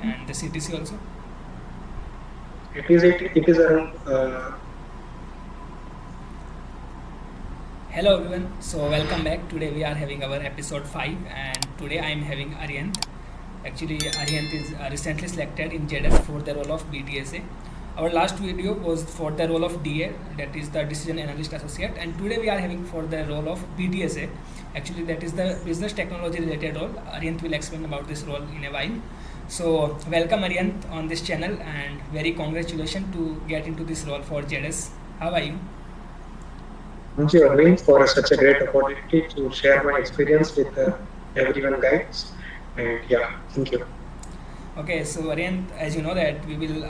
and the CTC also? It is around. Hello everyone, so welcome back. Today we are having our episode 5 and today I am having Arihant. Actually, Arihant is recently selected in JDS for the role of BTSA. Our last video was for the role of DA, that is the Decision Analyst Associate, and today we are having for the role of BTSA. Actually, that is the Business Technology related role. Arihant will explain about this role in a while. So, welcome Arihant on this channel and very congratulations to get into this role for JDS. How are you? Thank you, Arvind, for such a great opportunity to share my experience with everyone, guys. And yeah, thank you. Okay, so Aryan, as you know that we will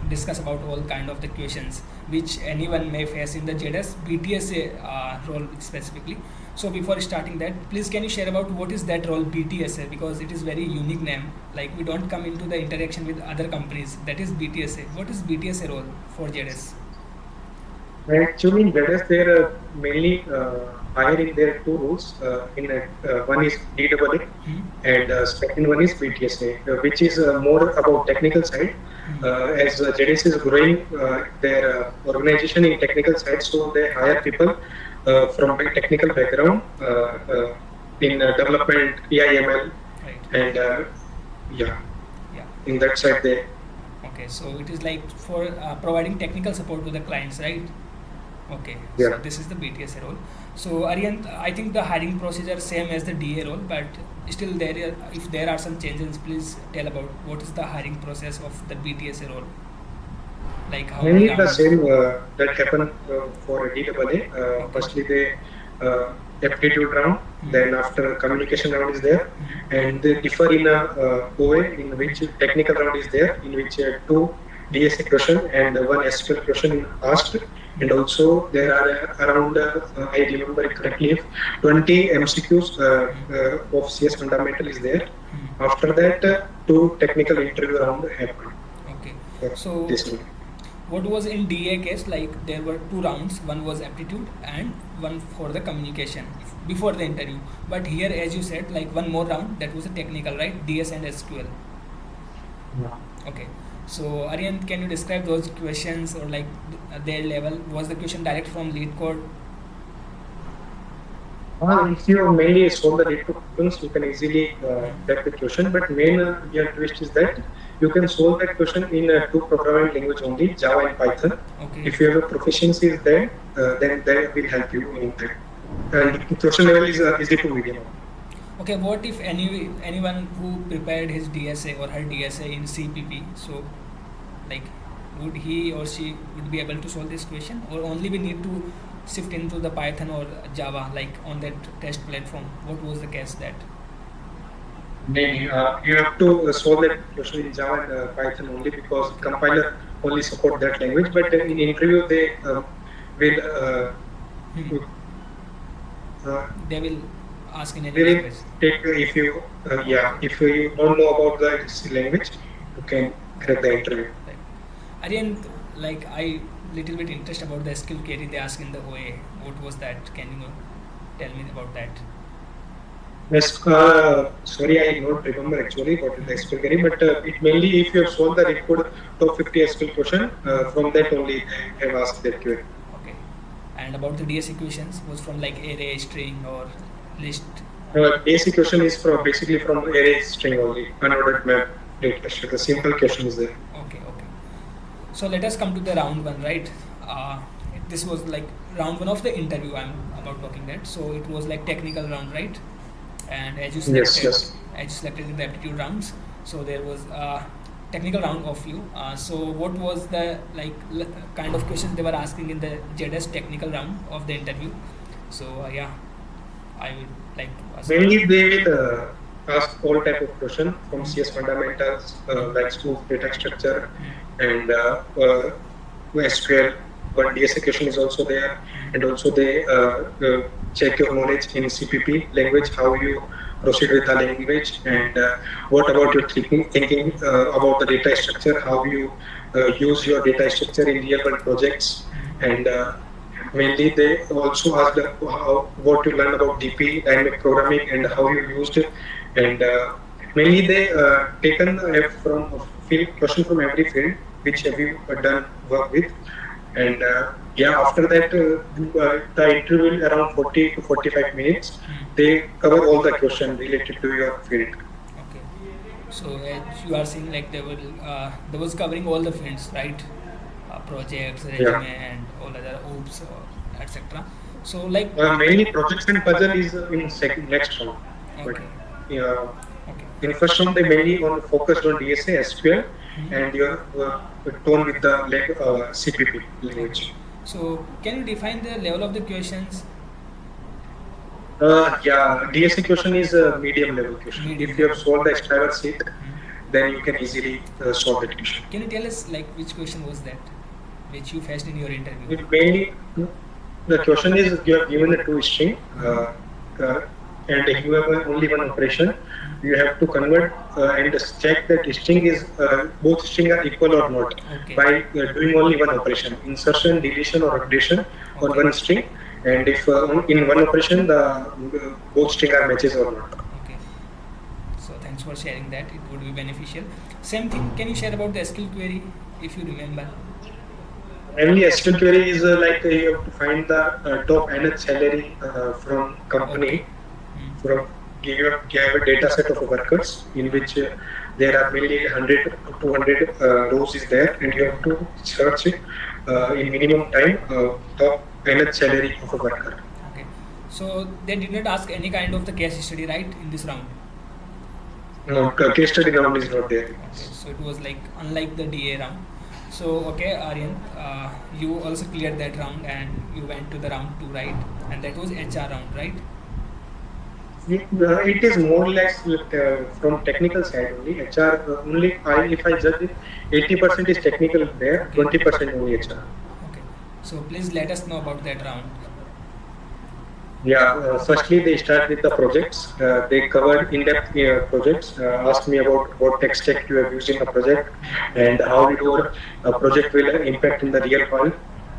discuss about all kind of the questions which anyone may face in the JDS BTSA role specifically. So before starting that, please can you share about what is that role BTSA, because it is very unique name. Like we don't come into the interaction with other companies. That is BTSA. What is BTSA role for JDS? Actually, in JDS, they're mainly hiring their two roles. One is DAA and second one is BTSA, which is more about technical side. As JDS is growing their organization in technical side, so they hire people from a technical background in development, PIML, Right. and yeah, Yeah. in that side they. Okay, so it is like for providing technical support to the clients, right? Okay, Yeah. so this is the BTSA role. So Aryan, I think the hiring procedure same as the DA role, but still if there are some changes, please tell about what is the hiring process of the BTSA role. Like how Mainly many the rounds? same that happened for DAA. Firstly, they aptitude round, then after communication round is there, and they differ in a OA in which technical round is there, in which two DSA question and one SQL question asked, and also there are around I remember it correctly, 20 MCQs of CS fundamental is there. After that, two technical interview round happened. Okay, for so this one. what was in DA case, like there were two rounds, one was aptitude and one for the communication before the interview, but here as you said, like one more round, that was a technical, right? DS and SQL. Okay, so Aryan, can you describe those questions or like their level? Was the question direct from lead code? If you mainly solve the data problems, you can easily get the question. But main your twist is that you can solve that question in two programming language only, Java and Python. Okay. If you have a proficiency is there, then that will help you in that. And the question level is easy to medium. Okay, what if anyone who prepared his DSA or her DSA in CPP, so like would he or she would be able to solve this question, or only we need to shift into the Python or Java like on that test platform? What was the case that? You have to solve that question in Java and Python only, because compiler only support that language. But in interview they will They will ask in any they will language. take if you if you don't know about the language, you can crack the interview. Right. Aryan, like I little bit interested about the skill query they asked in the OA. What was that? Can you tell me about that? Yes, sorry, I don't remember actually what is the SQL query, but it mainly if you have solved the record top 50 SQL question, from that only they have asked that query. Okay. And about the DS equations was from like array, string, or list. Basic question is from basically from array string only, unordered map data structure. The simple question is there. Okay, okay. So let us come to the round one, right? This was like round one of the interview I'm about talking that. So it was like technical round, right? And as you selected, Yes. as you selected in the aptitude rounds, so there was a technical round of you. So what was the kind of questions they were asking in the JDS technical round of the interview? So yeah, I would like to ask. Mainly they will ask all type of question from CS fundamentals like smooth data structure and SQL. But DSA question is also there, and also they check your knowledge in CPP language, how you proceed with the language, and what about your thinking about the data structure, how you use your data structure in real world projects, and mainly they also asked what you learn about DP, dynamic programming, and how you used it, and mainly they taken from field question from every field which have you done work with, and yeah, after that the interview will around 40 to 45 minutes. They cover all the question related to your field. Okay. So as you are saying, like they was covering all the fields, right? Projects, Yeah. resume, and all other oops, etc. So like Mainly projects and puzzle is in next round, but okay, uh, okay. in first round they mainly on focused on DSA SQL and your tone with the CPP Okay. language. So can you define the level of the questions? Yeah, DSA question is a medium level question. Medium If you have level. solved the driver sheet, then you can easily solve that question. Can you tell us like which question was that, which you faced in your interview? It mainly the question is you have given a two string uh, and you have only one operation. You have to convert and check that string is both string are equal or not Okay. by doing only one operation: insertion, deletion, or updation on Okay. one string. And if in one operation the both string are matches or not. Okay. So thanks for sharing that. It would be beneficial. Same thing. Can you share about the SQL query if you remember? Mainly SQL query is like you have to find the top NH salary from company. Okay. From you have a data set of workers in which there are mainly 100 to 200 rows is there, and you have to search it in minimum time top NH salary of a worker. Okay. So they did not ask any kind of the case study, right, in this round? No, case study round is not there. Okay. So it was like unlike the DA round. So okay, Aryan, you also cleared that round and you went to the round 2, right? And that was HR round, right? It is more or less from technical side only. HR only if I judge it, 80% is technical there, 20% only HR. Okay. So please let us know about that round. Yeah, firstly they start with the projects. They covered in-depth projects, asked me about what tech stack you have used in the project and how your project will impact in the real world,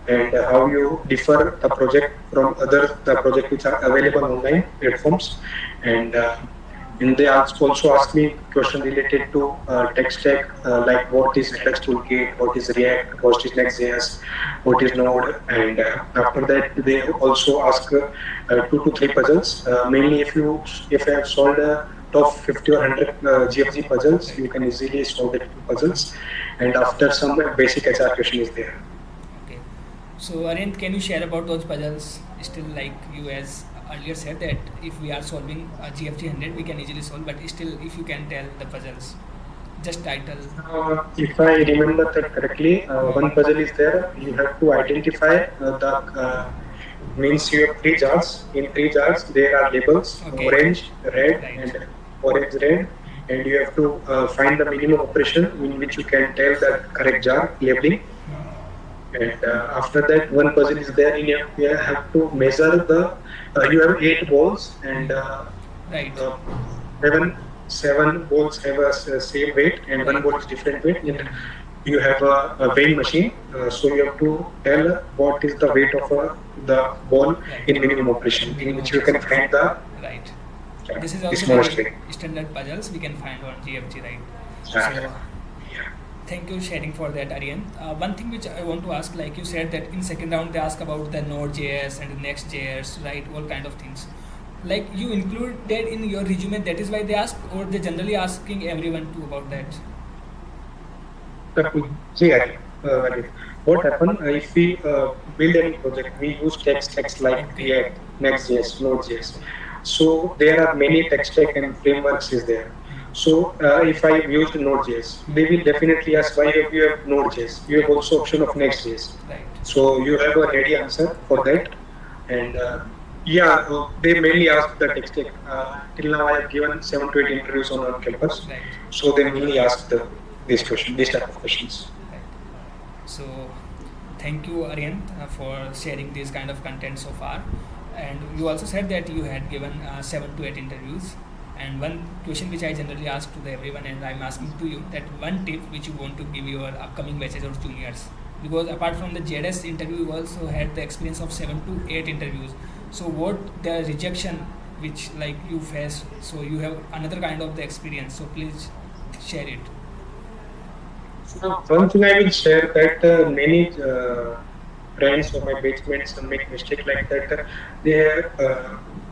and how you differ the project from other the projects which are available online platforms. And they also asked me question related to tech stack, like what is Redux Toolkit, what is React, what is Next.js, what is Node, and after that they also ask 2 to 3 puzzles. Mainly if I have solved top 50 or 100 GFG puzzles, you can easily solve the 2 puzzles. And after some basic HR question is there. Okay. So Aryan, can you share about those puzzles? Still, like you as earlier said that if we are solving a GFG 100, we can easily solve. But still, if you can tell the puzzles, just title. If I remember that correctly, one puzzle is there. You have to identify the means you have 3 jars. In 3 jars, there are labels: Okay. orange, red, Right. and orange, red. And you have to find the minimum operation in which you can tell the correct jar labeling. And after that, one puzzle is there. You have to measure the. You have 8 balls, and Right. seven balls have a same weight, and one ball is different weight. And you have a weighing machine, so you have to tell what is the weight of the ball in minimum operation, in which you can find the Right. This is the also smallest very weight. standard puzzles we can find on GFG, right? Yeah. So thank you sharing for that, Aryan. One thing which I want to ask, like you said that in second round they ask about the Node.js and the Next.js, right? All kind of things. Like you include that in your resume, that is why they ask, or they generally asking everyone too about that. See, what happens if we build any project? We use tech stacks like React, Next.js, Node.js. So there are many tech stack and frameworks is there. So if I used Node.js, they will definitely ask why have you have Node.js. You have also option of Next.js. Right. So you have a ready answer for that. And yeah, they mainly ask the tech stack. Till now, I have given 7 to 8 interviews on campus. Right. So they mainly ask these type of questions. Right. So thank you, Aryan, for sharing this kind of content so far. And you also said that you had given 7 to 8 interviews. And one question which I generally ask to everyone, and I'm asking to you, that one tip which you want to give your upcoming batches or juniors, because apart from the JDS interview, you also had the experience of 7 to 8 interviews. So what the rejection which like you face. So you have another kind of the experience. So please share it. So one thing I will share that many friends or my batchmates make mistake like that. They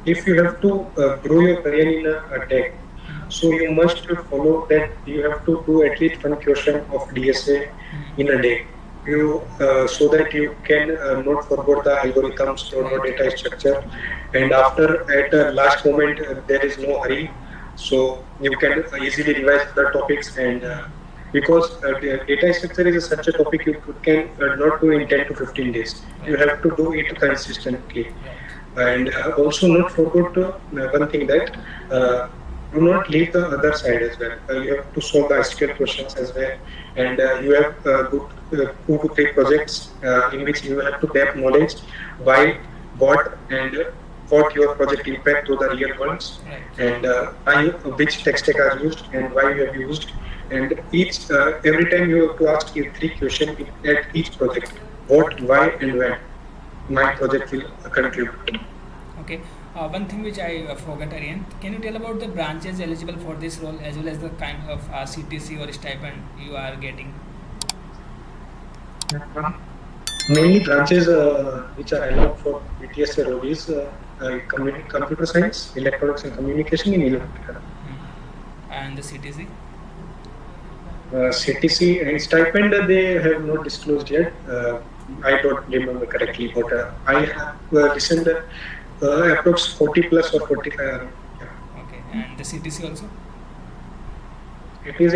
if you have to grow your career in a tech, so you must follow that you have to do at least one question of DSA in a day. You so that you can not forget the algorithms or no data structure, and after at the last moment there is no hurry, so you can easily revise the topics and. Because data structure is such a topic you can not do in 10 to 15 days. You have to do it consistently. And also not forget one thing that do not leave the other side as well. You have to solve the SQL questions as well. And you have good 2 to 3 projects in which you have to tap knowledge why, what, and what your project impact to the real worlds, and which tech stack are used and why you have used, and each every time you have to ask you 3 questions at each project: what, why, and when my project will contribute. Okay. One thing which I forgot, Arihant, can you tell about the branches eligible for this role as well as the kind of CTC or stipend you are getting? Mainly branches which are allowed for BTSA role is computer science, electronics and communication in electrical. And the CTC? CTC and stipend they have not disclosed yet. I don't remember correctly, but I have listened approx 40 plus or 45 around. Yeah. Okay. And the CTC also? It is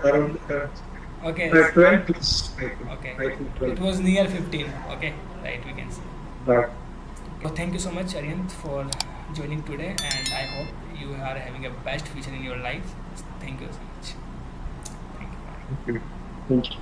around Okay. 12 plus. Okay. I think 12. It was near 15. Okay. Right, we can see. Right. So thank you so much, Arihant, for joining today, and I hope you are having a best future in your life. Thank you so much. Thank you. Thank you.